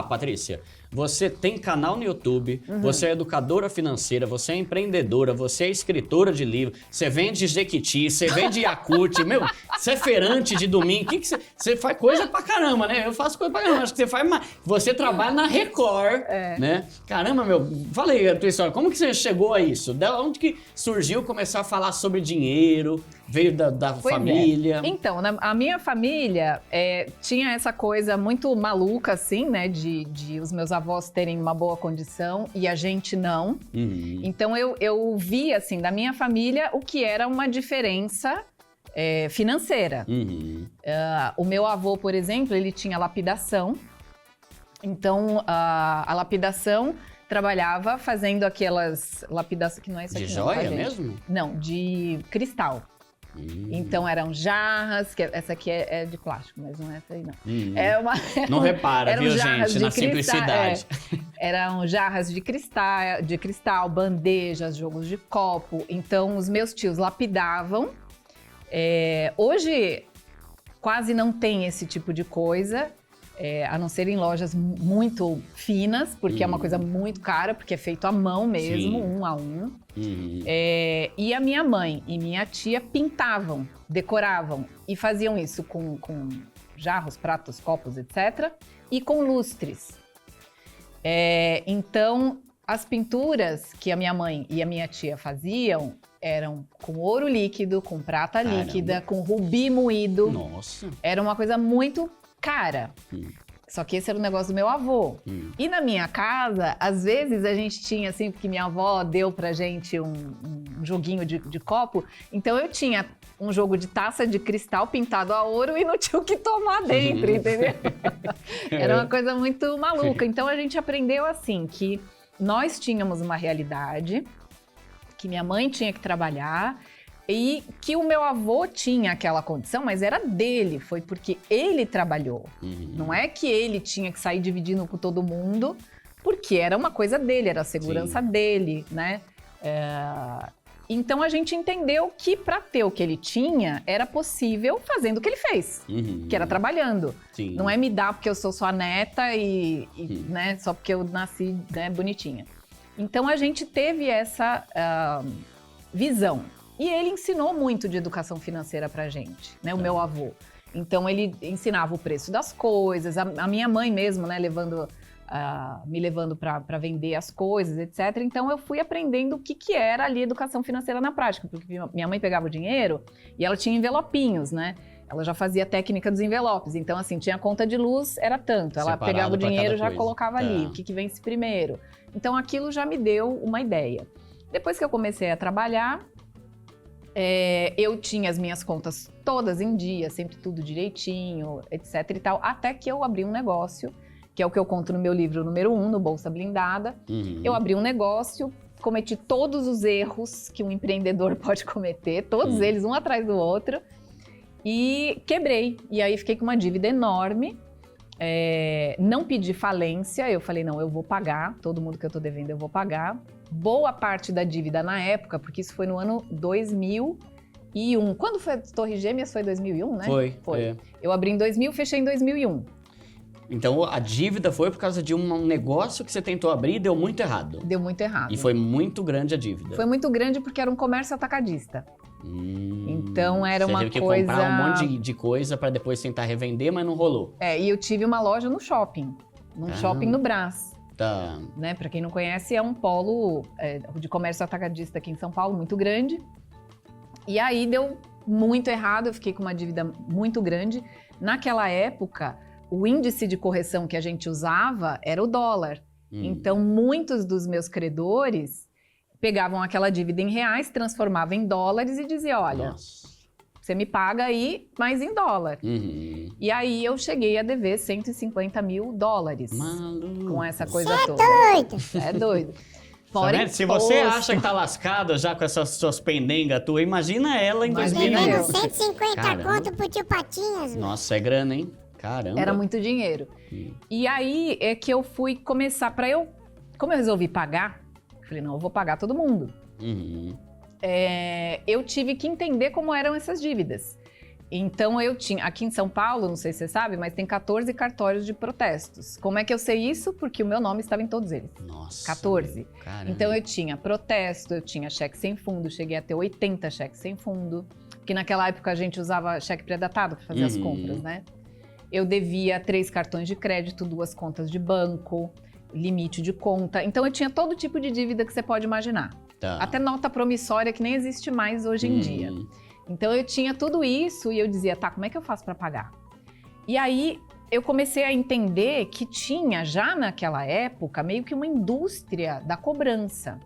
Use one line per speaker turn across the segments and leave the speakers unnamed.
lá, Patrícia. Você tem canal no YouTube, você é educadora financeira, você é empreendedora, você é escritora de livro, você vende Jequiti, você vende Yakult, meu, você é feirante de domingo, que você faz coisa pra caramba, né? Eu faço coisa pra caramba, acho que você faz mais. Você trabalha na Record, né? Caramba, meu, fala aí a tua história, como que você chegou a isso? Da onde que surgiu começar a falar sobre dinheiro? Veio da família?
Então, a minha família tinha essa coisa muito maluca, assim, né? De os meus avós terem uma boa condição e a gente não. Então, eu vi, assim, da minha família o que era uma diferença financeira. O meu avô, por exemplo, ele tinha lapidação. Então, a lapidação trabalhava fazendo aquelas lapidações... que não é isso aqui,
de
não,
joia
tá, gente?
mesmo?
Não, de cristal. Então eram jarras, que essa aqui é de plástico, mas não é essa aí não.
Não repara, viu, gente, na simplicidade.
Eram jarras de cristal, bandejas, jogos de copo. Então os meus tios lapidavam. Hoje quase não tem esse tipo de coisa. A não ser em lojas muito finas, porque é uma coisa muito cara, porque é feito à mão mesmo, um a um. E a minha mãe e minha tia pintavam, decoravam e faziam isso com jarros, pratos, copos, etc. E com lustres. Então, as pinturas que a minha mãe e a minha tia faziam eram com ouro líquido, com prata líquida, com rubi moído.
Nossa!
Era uma coisa muito cara. Só que esse era o negócio do meu avô. E na minha casa, às vezes a gente tinha, assim, porque minha avó deu pra gente um joguinho de copo, então eu tinha um jogo de taça de cristal pintado a ouro e não tinha o que tomar dentro, entendeu? Era uma coisa muito maluca. Então a gente aprendeu assim, que nós tínhamos uma realidade, que minha mãe tinha que trabalhar, e que o meu avô tinha aquela condição, mas era dele, foi porque ele trabalhou. Não é que ele tinha que sair dividindo com todo mundo, porque era uma coisa dele, era a segurança dele, né? Então a gente entendeu que para ter o que ele tinha, era possível fazendo o que ele fez, que era trabalhando. Não é me dar porque eu sou sua neta e né, só porque eu nasci, né, bonitinha. Então a gente teve essa visão. E ele ensinou muito de educação financeira pra gente, né? O meu avô. Então, ele ensinava o preço das coisas, a minha mãe mesmo, né? Me levando pra vender as coisas, etc. Então, eu fui aprendendo o que era ali educação financeira na prática. Porque minha mãe pegava o dinheiro e ela tinha envelopinhos, né? Ela já fazia a técnica dos envelopes. Então, assim, tinha a conta de luz, era tanto. Ela pegava o dinheiro e já colocava ali, o que vence primeiro. Então, aquilo já me deu uma ideia. Depois que eu comecei a trabalhar, eu tinha as minhas contas todas em dia, sempre tudo direitinho, etc e tal, até que eu abri um negócio, que é o que eu conto no meu livro número 1, no Bolsa Blindada. Eu abri um negócio, cometi todos os erros que um empreendedor pode cometer, todos eles, um atrás do outro, e quebrei. E aí fiquei com uma dívida enorme, não pedi falência, eu falei, não, eu vou pagar, todo mundo que eu tô devendo eu vou pagar. Boa parte da dívida na época, porque isso foi no ano 2001. Quando foi a Torre Gêmeas? Foi 2001, né? Foi. Eu abri em 2000, fechei em 2001.
Então a dívida foi por causa de um negócio que você tentou abrir e deu muito errado.
Deu muito errado.
E foi muito grande a dívida.
Foi muito grande porque era um comércio atacadista. Então era uma coisa... Você teve que
comprar um monte de coisa para depois tentar revender, mas não rolou.
E eu tive uma loja no shopping. Num shopping no Brás. Né? Para quem não conhece, é um polo de comércio atacadista aqui em São Paulo, muito grande. E aí deu muito errado, eu fiquei com uma dívida muito grande. Naquela época, o índice de correção que a gente usava era o dólar. Então, muitos dos meus credores pegavam aquela dívida em reais, transformavam em dólares e diziam, olha... Você me paga aí, mas em dólar. E aí eu cheguei a dever 150 mil dólares.
Maluco.
Com essa coisa toda. É doido.
Fora se você acha que tá lascado já com essas suas pendengas tuas, imagina ela em 2001.
Devendo 150 conto pro tio Patinhas.
Nossa, é grana, hein? Caramba.
Era muito dinheiro. E aí é que eu fui começar como eu resolvi pagar, eu falei, não, eu vou pagar todo mundo. Eu tive que entender como eram essas dívidas. Então eu tinha, aqui em São Paulo, não sei se você sabe, mas tem 14 cartórios de protestos. Como é que eu sei isso? Porque o meu nome estava em todos eles.
Nossa.
14.
Caramba.
Então eu tinha protesto, eu tinha cheque sem fundo, cheguei a ter 80 cheques sem fundo. Porque naquela época a gente usava cheque pré-datado para fazer as compras, né? Eu devia 3 cartões de crédito, 2 contas de banco, limite de conta. Então eu tinha todo tipo de dívida que você pode imaginar.
Tá.
Até nota promissória que nem existe mais hoje em dia. Então eu tinha tudo isso e eu dizia, tá, como é que eu faço para pagar? E aí eu comecei a entender que tinha já naquela época meio que uma indústria da cobrança.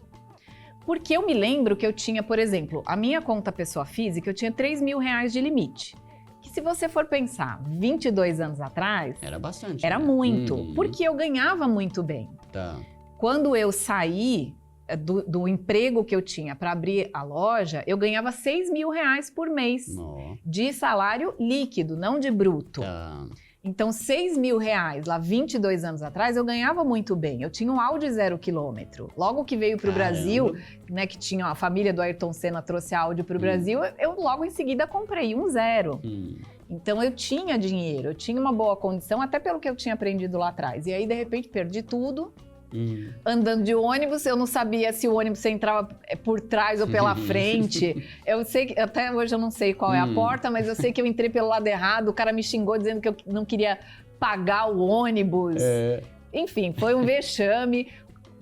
Porque eu me lembro que eu tinha, por exemplo, a minha conta pessoa física, eu tinha R$3.000 de limite. Que se você for pensar, 22 anos atrás...
Era bastante.
Era
né?
muito, porque eu ganhava muito bem.
Tá.
Quando eu saí do emprego que eu tinha para abrir a loja, eu ganhava R$6.000 por mês de salário líquido, não de bruto.
Tá.
Então, R$6.000 lá 22 anos atrás, eu ganhava muito bem. Eu tinha um Audi 0 km. Logo que veio para o Brasil, né, que tinha a família do Ayrton Senna trouxe a Audi para o Brasil, eu logo em seguida comprei um 0. Então, eu tinha dinheiro, eu tinha uma boa condição, até pelo que eu tinha aprendido lá atrás. E aí, de repente, perdi tudo. Andando de ônibus, eu não sabia se o ônibus entrava por trás ou pela frente. Eu sei que, até hoje eu não sei qual é a porta, mas eu sei que eu entrei pelo lado errado, o cara me xingou dizendo que eu não queria pagar o ônibus. Enfim, foi um vexame.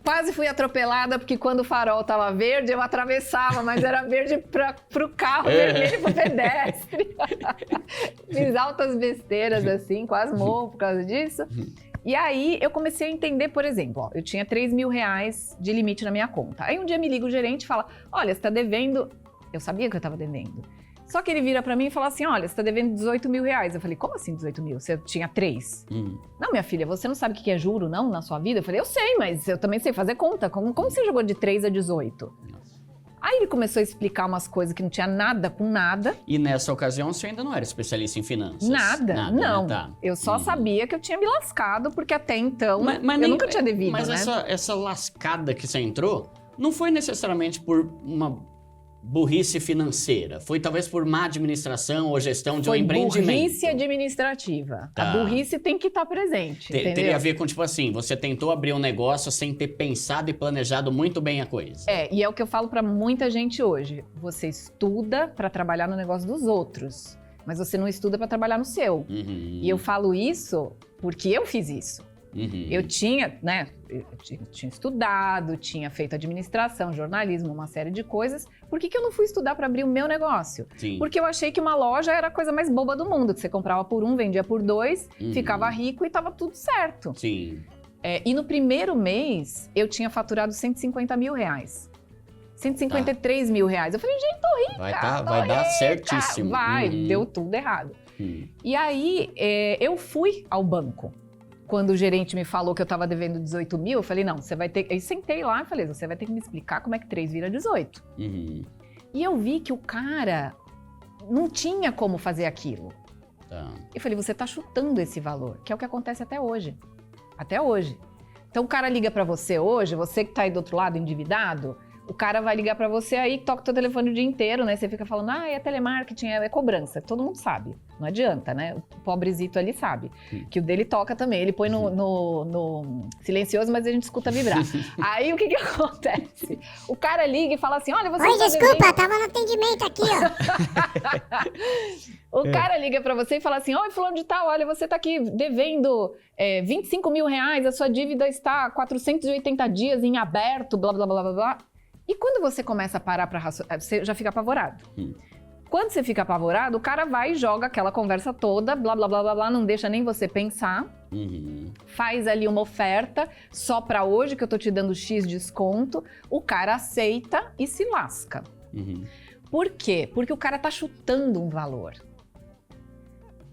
Quase fui atropelada, porque quando o farol estava verde, eu atravessava, mas era verde para o carro, vermelho para o pedestre. Fiz altas besteiras assim, quase morro por causa disso. E aí eu comecei a entender, por exemplo, ó, eu tinha R$3.000 de limite na minha conta. Aí um dia me liga o gerente e fala, olha, você está devendo... Eu sabia que eu estava devendo. Só que ele vira para mim e fala assim, olha, você está devendo R$18.000. Eu falei, como assim 18 mil? Você tinha 3? Não, minha filha, você não sabe o que é juro, não, na sua vida? Eu falei, eu sei, mas eu também sei fazer conta. Como você jogou de 3 a 18? Aí ele começou a explicar umas coisas que não tinha nada com nada.
E nessa ocasião você ainda não era especialista em finanças?
Nada, não.
Né? Tá.
Eu só sabia que eu tinha me lascado, porque até então eu nunca tinha devido,
mas
né?
essa lascada que você entrou não foi necessariamente por uma burrice financeira. Foi talvez por má administração ou gestão de um empreendimento.
Burrice administrativa.
Tá.
A burrice tem que estar presente, entendeu?
Teria a ver com, tipo assim, você tentou abrir um negócio sem ter pensado e planejado muito bem a coisa.
E é o que eu falo pra muita gente hoje. Você estuda pra trabalhar no negócio dos outros, mas você não estuda pra trabalhar no seu. E eu falo isso porque eu fiz isso. Eu tinha, né, eu tinha estudado, tinha feito administração, jornalismo, uma série de coisas. Por que eu não fui estudar para abrir o meu negócio? Porque eu achei que uma loja era a coisa mais boba do mundo, que você comprava por 1, vendia por 2, ficava rico e tava tudo certo. E no primeiro mês, eu tinha faturado R$150.000. R$153.000. Eu falei, gente, tô rica.
Vai dar certíssimo.
Deu tudo errado. E aí, eu fui ao banco. Quando o gerente me falou que eu estava devendo 18 mil, eu falei, não, você vai ter... Aí sentei lá e falei, você vai ter que me explicar como é que 3 vira 18. E eu vi que o cara não tinha como fazer aquilo. Eu falei, você está chutando esse valor, que é o que acontece até hoje. Até hoje. Então o cara liga para você hoje, você que está aí do outro lado endividado, o cara vai ligar para você aí, toca o teu telefone o dia inteiro, né? Você fica falando, é telemarketing, é cobrança. Todo mundo sabe. Não adianta, né? O pobrezito ali sabe. Que o dele toca também. Ele põe no silencioso, mas a gente escuta vibrar. Aí o que acontece? O cara liga e fala assim, olha, você...
Oi, desculpa, tava no atendimento aqui, ó.
O cara liga pra você e fala assim, oi, fulano de tal, olha, você tá aqui devendo R$25.000, a sua dívida está 480 dias em aberto, blá, blá, blá, blá, blá. E quando você começa a parar pra raciocinar, você já fica apavorado. Quando você fica apavorado, o cara vai e joga aquela conversa toda, blá, blá, blá, blá, blá, não deixa nem você pensar. Faz ali uma oferta, só pra hoje que eu tô te dando X desconto. O cara aceita e se lasca. Por quê? Porque o cara tá chutando um valor.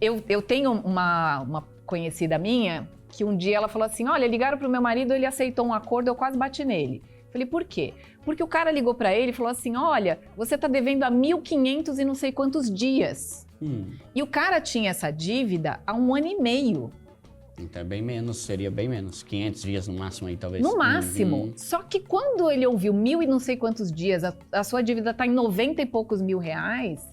Eu tenho uma conhecida minha que um dia ela falou assim, olha, ligaram pro meu marido, ele aceitou um acordo, eu quase bati nele. Falei, por quê? Porque o cara ligou pra ele e falou assim, olha, você tá devendo há 1.500 e não sei quantos dias. E o cara tinha essa dívida há 1 ano e meio.
Então é bem menos, seria bem menos. 500 dias no máximo aí, talvez.
No máximo. Só que quando ele ouviu 1.000 e não sei quantos dias, a sua dívida tá em 90 e poucos mil reais,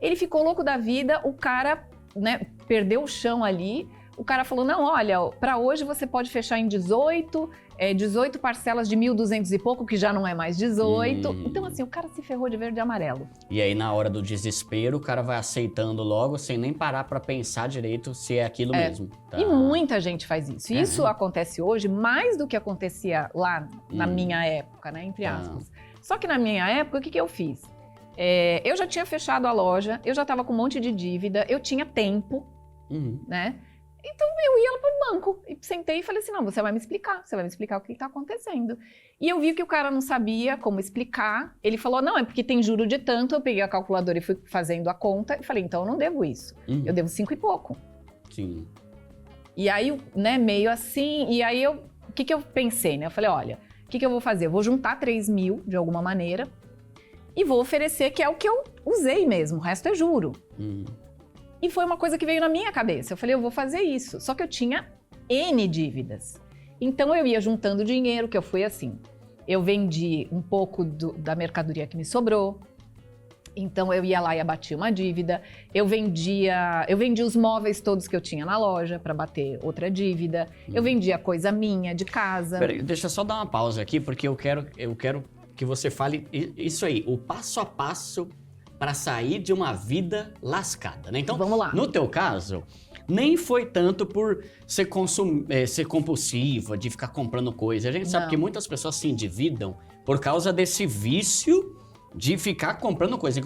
Ele ficou louco da vida, o cara, né, perdeu o chão ali. O cara falou, não, olha, para hoje você pode fechar em 18 parcelas de 1.200 e pouco, que já não é mais 18. Então, assim, o cara se ferrou de verde e amarelo.
E aí, na hora do desespero, o cara vai aceitando logo, sem nem parar pra pensar direito se é aquilo mesmo. Tá.
E muita gente faz isso. Isso acontece hoje mais do que acontecia lá na minha época, né, entre aspas. Só que na minha época, o que eu fiz? Eu já tinha fechado a loja, eu já tava com um monte de dívida, eu tinha tempo, né? Então eu ia lá pro banco e sentei e falei assim, não, você vai me explicar o que tá acontecendo. E eu vi que o cara não sabia como explicar, ele falou, não, é porque tem juro de tanto, eu peguei a calculadora e fui fazendo a conta e falei, então eu não devo isso, eu devo 5 e pouco.
Sim.
E aí, né, meio assim, e aí o que eu pensei, né, eu falei, olha, o que eu vou fazer? Eu vou juntar 3 mil de alguma maneira e vou oferecer, que é o que eu usei mesmo, o resto é juro. E foi uma coisa que veio na minha cabeça. Eu falei, eu vou fazer isso. Só que eu tinha N dívidas. Então eu ia juntando dinheiro, que eu fui assim. Eu vendi um pouco da mercadoria que me sobrou. Então eu ia lá e abatia uma dívida. Eu vendi os móveis todos que eu tinha na loja para bater outra dívida. Eu vendia coisa minha, de casa.
Peraí, deixa eu só dar uma pausa aqui, porque eu quero que você fale isso aí, o passo a passo para sair de uma vida lascada, né? Então,
vamos lá.
No teu caso, nem foi tanto por ser compulsiva, de ficar comprando coisa. A gente sabe que muitas pessoas se endividam por causa desse vício de ficar comprando coisa.